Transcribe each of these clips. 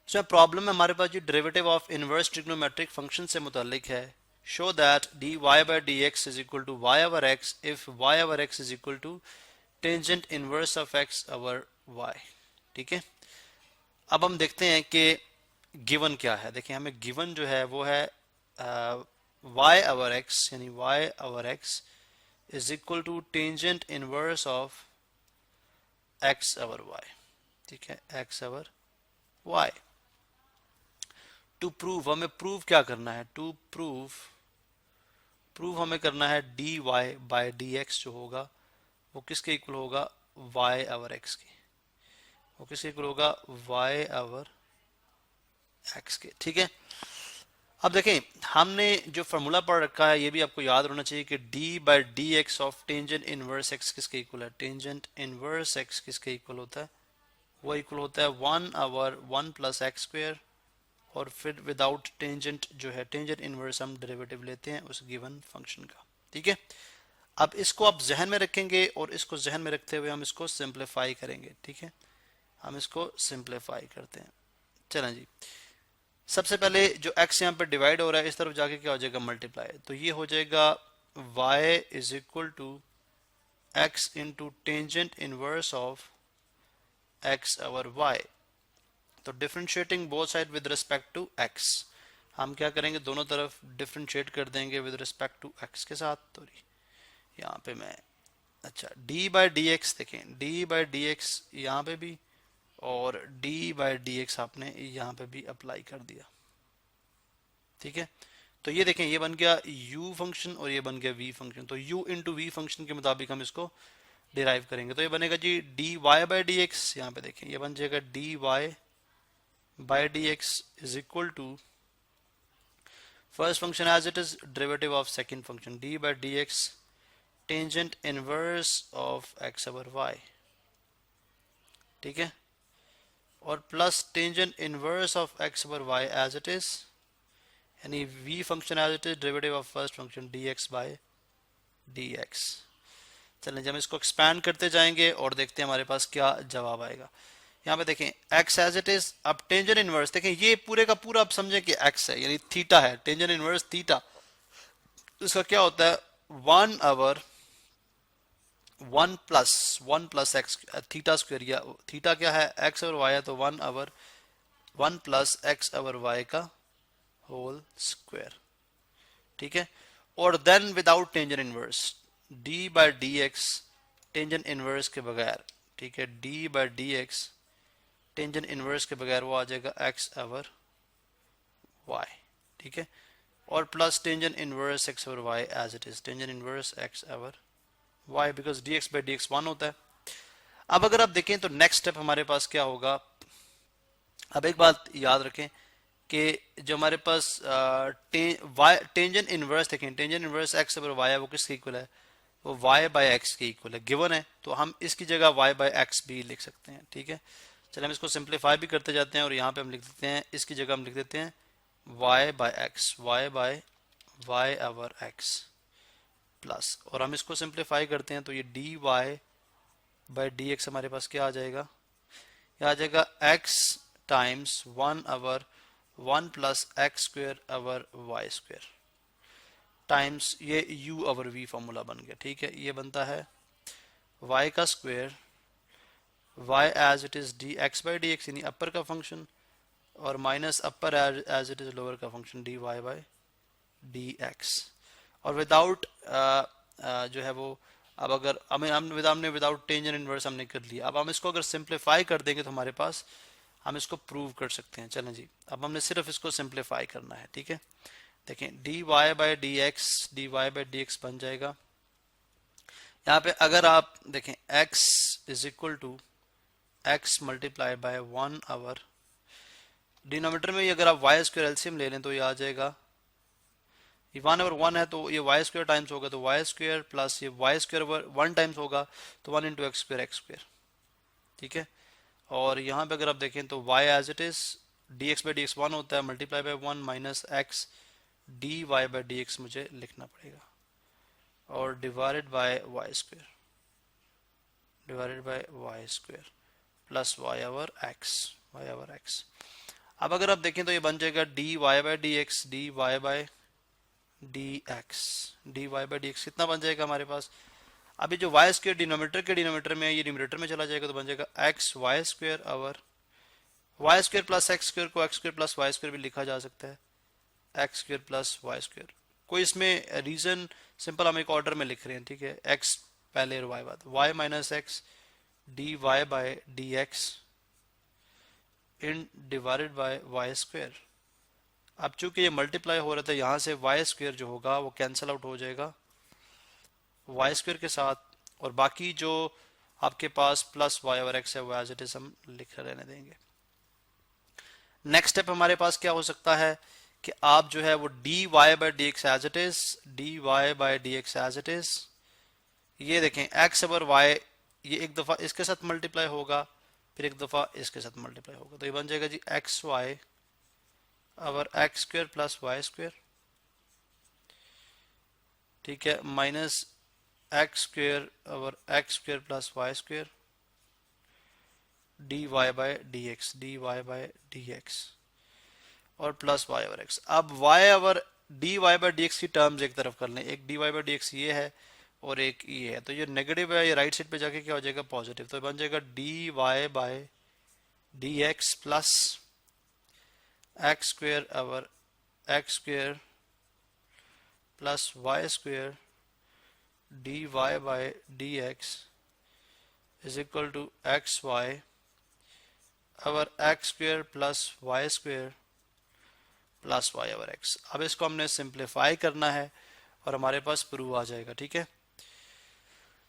इसमें प्रॉब्लम में हमारे पास जो derivative of inverse trigonometric function से मुतालिक है, show that d Y by D x is equal to y over x if y over x is equal to tangent inverse of x over y. ठीक है, अब हम देखते हैं कि गिवन क्या है। देखिए हमें गिवन जो है वो है वाई ओवर एक्स, यानी y over x is equal to tangent inverse of x over y. ठीक है, x over y. To prove, हमें प्रूव क्या करना है, टू प्रूव हमें करना है d Y by D x जो होगा वो किसके इक्वल होगा, वाई ओवर एक्स की। वो किसके इक्वल होगा, वाई ओवर एक्स के। ठीक है, अब देखें हमने जो फार्मूला पढ़ रखा है ये भी आपको याद रहना चाहिए कि d by D x of tangent inverse x किसके इक्वल है, टेंजेंट इनवर्स एक्स किसके इक्वल होता है, वो इक्वल होता है 1/1 प्लस एक्स स्क्वायर, और फिर विदाउट टेंजेंट जो है टेंजेंट इनवर्स हम डेरिवेटिव लेते हैं उस गिवन फंक्शन का। ठीक है, अब इसको आप जहन में रखेंगे और इसको जहन में रखते हुए हम इसको सिंप्लीफाई करेंगे। ठीक है, हम इसको सिंप्लीफाई करते हैं। चलें जी, सबसे पहले जो x यहाँ पे डिवाइड हो रहा है इस तरफ जाके क्या हो जाएगा, मल्टीप्लाई, तो ये हो जाएगा y is equal to x into tangent inverse of x over y। तो differentiating both side with respect to x, हम क्या करेंगे, दोनों तरफ डिफ्रेंशिएट कर देंगे विद रिस्पेक्ट टू x के साथ। तो यहाँ पे मैं, अच्छा d बाई डी एक्स, देखें d बाई डी एक्स यहाँ पे भी और d बाई डी एक्स आपने यहाँ पे भी अप्लाई कर दिया। ठीक है, तो ये देखें ये बन गया u फंक्शन और ये बन गया v फंक्शन। तो u इंटू वी फंक्शन के मुताबिक हम इसको डिराइव करेंगे, तो ये बनेगा जी d Y by D x, यहाँ पे देखें ये बन जाएगा d Y by D x is equal to first function as it is derivative of second function d by D x tangent inverse of x over y। ठीक है, और plus tangent inverse of x over y as it is, यानी v function as it is derivative of first function dx by dx। चलें जब हम इसको expand करते जाएंगे और देखते हैं हमारे पास क्या जवाब आएगा। यहाँ पे देखें x एज इट इज, अब टेंजेंट इनवर्स देखें ये पूरे का पूरा आप समझें कि x है यानी थीटा है, टेंजेंट इनवर्स थीटा, तो इसका क्या होता है 1/1 प्लस एक्स थीटा स्क्वायर, या थीटा क्या है x ओवर y है, तो 1/1 प्लस एक्स ओवर y का होल स्क्वायर। ठीक है, और then without tangent inverse d by D x tangent inverse के बगैर। ठीक है, d by D x tangent inverse के बगैर वो आ जाएगा x ओवर y। ठीक है, और plus tangent inverse x over y as it is, tangent inverse x over y because dx by dx 1 होता है। अब अगर आप देखें तो नेक्स्ट स्टेप हमारे पास क्या होगा, अब एक बात याद रखें कि जो हमारे पास टेंजेंट इनवर्स देखें, tangent inverse x over y है वो किसके इक्वल है, वो y बाय x के इक्वल है, गिवन है, तो हम इसकी जगह y बाय x भी लिख सकते हैं। ठीक है, चलिए हम इसको सिंप्लीफाई भी करते जाते हैं और यहाँ पे हम लिख देते हैं, इसकी जगह हम लिख देते हैं y by x, y by y over x plus, और हम इसको सिंप्लीफाई करते हैं तो ये dy बाय dx हमारे पास क्या आ जाएगा, यह आ जाएगा x times 1/1 plus X square over Y square times ये u ओवर v फॉर्मूला बन गया। ठीक है, ये बनता है y का square y as it is D x by D X यानी अपर का फंक्शन, और minus upper as it is lower का function dy by D X, और विदाउट जो है वो, अब अगर हमने विदाउट टेंजेंट इनवर्स हमने कर लिया, अब हम इसको अगर सिंप्लीफाई कर देंगे तो हमारे पास हम इसको प्रूव कर सकते हैं। चलें जी, अब हमने सिर्फ इसको सिंप्लीफाई करना है। ठीक है, देखें d Y by D x बन जाएगा, यहाँ पे अगर आप देखें x is equal to x multiply by 1 over, denominator में अगर आप वाई स्क्वायर एलसीएम ले लें तो ये आ जाएगा, ये 1/1 है तो ये वाई स्क्वायर टाइम्स होगा तो वाई स्क्वायर प्लस ये वाई स्क्वायर ओवर 1 टाइम्स होगा तो 1 इंटू एक्स स्क्वायर। ठीक है, और यहाँ पे अगर आप देखें तो y as it is D x by D x 1 होता है, multiply by 1 minus x D Y by D x मुझे लिखना पड़ेगा, और divided by y square plus Y over x. अब अगर आप देखें तो ये बन जाएगा dy by D x, dy by D x, dy by D x कितना बन जाएगा हमारे पास। अभी जो वाई स्क्वेयर डिनोमीटर के डिनोमीटर में है, ये न्यूमरेटर में चला जाएगा तो बन जाएगा X Y square over Y square plus x square को X square plus Y square भी लिखा जा सकता है, X square plus Y square. कोई इसमें रीजन सिंपल हम एक ऑर्डर में लिख रहे हैं, ठीक है, एक्स पहले और वाई बाद, y minus x D Y by D x इन डिवाइडेड बाय वाई स्क्वेयर। अब चूंकि ये मल्टीप्लाई हो रहा था, यहाँ से वाई स्क्वेयर जो होगा वो कैंसिल आउट हो जाएगा वाई स्क्वेयर के साथ, और बाकी जो आपके पास प्लस वाई और एक्स है वो एज इट इज हम लिख रहने देंगे। नेक्स्ट स्टेप हमारे पास क्या हो सकता है कि आप जो है वो d Y by D x as it is, d Y by D x as it is, ये देखें एक्स ओवर वाई, ये एक दफा इसके साथ मल्टीप्लाई होगा, फिर एक दफा इसके साथ मल्टीप्लाई होगा, तो ये बन जाएगा जी X Y over x square plus Y square, ठीक है, minus X square over x square plus Y square D Y by D x, D Y by D X और प्लस वाई ओवर एक्स। अब Y over D Y by D X की terms एक तरफ कर लें, एक D Y by D X ये है और एक ये है, तो ये नेगेटिव है, ये राइट साइड पे जाके क्या हो जाएगा पॉजिटिव, तो बन जाएगा d Y by D x plus x square over x square plus Y square D Y by D x is equal to x Y over x square plus Y square plus Y over x. अब इसको हमने simplify करना है और हमारे पास prove आ जाएगा, ठीक है।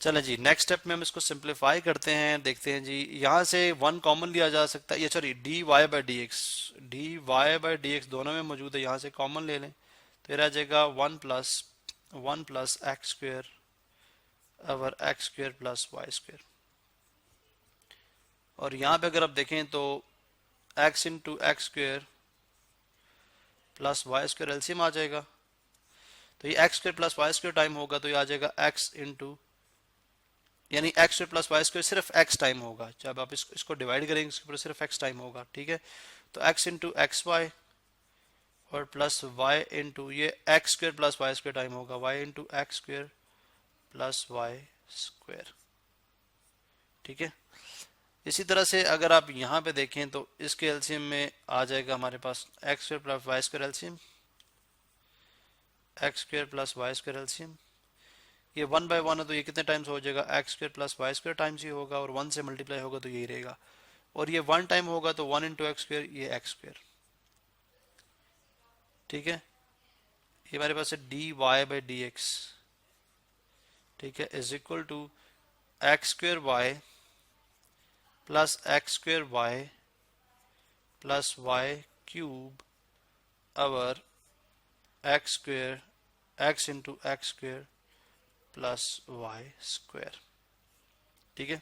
चलें जी, नेक्स्ट स्टेप में हम इसको सिंप्लीफाई करते हैं, देखते हैं जी, यहाँ से वन कॉमन लिया जा सकता है, ये sorry d Y by D x, D Y by D x दोनों में मौजूद है, यहाँ से कॉमन ले लें तो ये रह जाएगा one plus x square over x square plus Y square, और यहाँ पे अगर आप देखें तो x into x square plus Y square LCM आ जाएगा, तो ये x square plus Y square time होगा, तो ये आ जाएगा x इंटू, यानी x square plus Y square सिर्फ x टाइम होगा, जब आप इसको डिवाइड करेंगे इसके ऊपर सिर्फ x टाइम होगा, ठीक है, तो x इंटू एक्स वाई और प्लस y इंटू ये x square plus Y square time होगा, y into x square plus Y square, ठीक है। इसी तरह से अगर आप यहाँ पे देखें तो इसके एलसीएम में आ जाएगा हमारे पास x square plus Y square LCM, x square plus Y square LCM, ये वन बाय वन है तो ये कितने टाइम्स हो जाएगा, x square plus Y square times ही होगा, और वन से मल्टीप्लाई होगा तो यही रहेगा, और ये वन टाइम होगा तो वन इंटू एक्स स्क्वेयर, ये एक्स स्क्वेयर, ठीक है, ये हमारे पास है d Y by D x, ठीक है, is equal to x square y plus x square y plus y cube over x square x into x square plus Y square, ठीक है।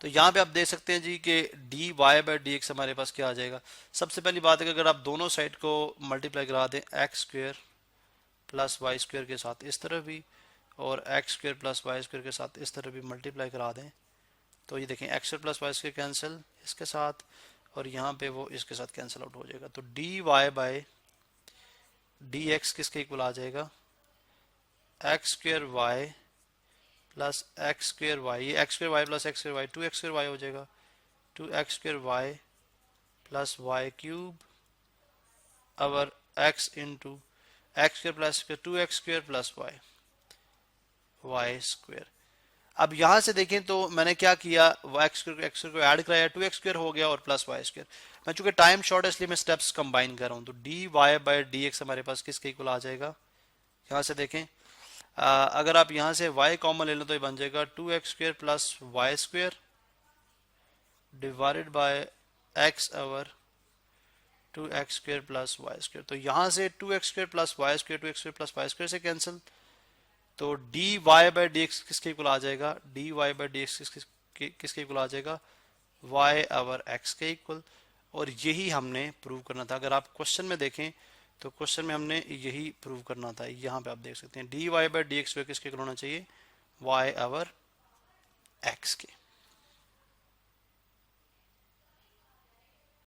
तो यहाँ पे आप देख सकते हैं जी कि d Y by D x हमारे पास क्या आ जाएगा। सबसे पहली बात है कि अगर आप दोनों साइड को मल्टीप्लाई करा दें x square plus Y square के साथ इस तरफ भी, और x square plus Y square के साथ इस तरफ भी मल्टीप्लाई करा दें, तो ये देखें x square plus Y square cancel इसके साथ, और यहाँ पे वो इसके साथ कैंसिल आउट हो जाएगा, तो d Y by D x किसके इक्वल आ जाएगा, x square y plus x square y, ये x square y plus x square y, two x square y हो जाएगा, two x square y plus y cube over x into x square plus two x square plus y y square. अब यहाँ से देखें तो मैंने क्या किया, एक्स स्क्वेयर को ऐड कराया, टू एक्स स्क्वेयर हो गया और प्लस वाई स्क्वेयर। मैं चूंकि टाइम शॉर्ट है इसलिए मैं स्टेप्स कंबाइन कर रहा हूँ, तो d Y by D x हमारे पास किसके इक्वल आ जाएगा, यहाँ से देखें अगर आप यहाँ से y कॉमन ले लो तो ये बन जाएगा two x square plus Y square divided by x over two x square plus Y square. तो यहाँ से two x square plus Y square two x square plus Y square से कैंसिल, तो d Y by D x किसके equal आ जाएगा, d Y by D x किसके equal आ जाएगा, y ओवर x के इक्वल। और यही हमने प्रूव करना था। अगर आप क्वेश्चन में देखें तो क्वेश्चन में हमने यही प्रूव करना था। यहाँ पे आप देख सकते हैं d Y by D x किसके इक्वल होना चाहिए, y ओवर x के।